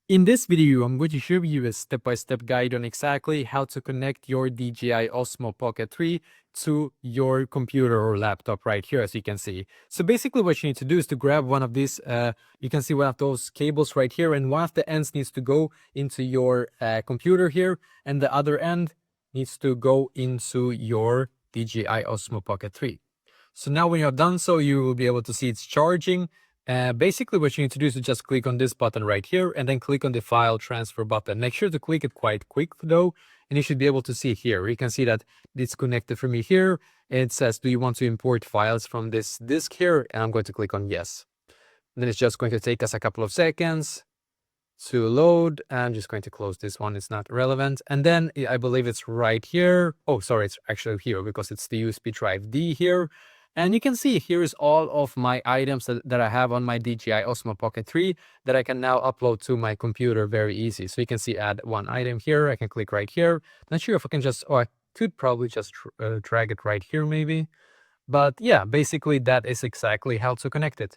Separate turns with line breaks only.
In this video, I'm going to show you a step-by-step guide on exactly how to connect your DJI Osmo Pocket 3 to your computer or laptop right here, as you can see. So basically what you need to do is to grab one of these, you can see one of those cables right here, and one of the ends needs to go into your computer here, and the other end needs to go into your DJI Osmo Pocket 3. So now when you have done so, you will be able to see it's charging. Basically what you need to do is to just click on this button right here and then click on the file transfer button. Make sure to click it quite quick though, and you should be able to see here. You can see that it's connected for me here. It says, do you want to import files from this disk here? And I'm going to click on yes. And then it's just going to take us a couple of seconds to load. I'm just going to close this one, it's not relevant. And then I believe it's right here. Oh, sorry, it's actually here because it's the USB drive D here. And you can see here is all of my items that I have on my DJI Osmo Pocket 3 that I can now upload to my computer very easy. So you can see add one item here. I can click right here. Not sure if I can just, oh, I could probably just drag it right here maybe. But yeah, basically that is exactly how to connect it.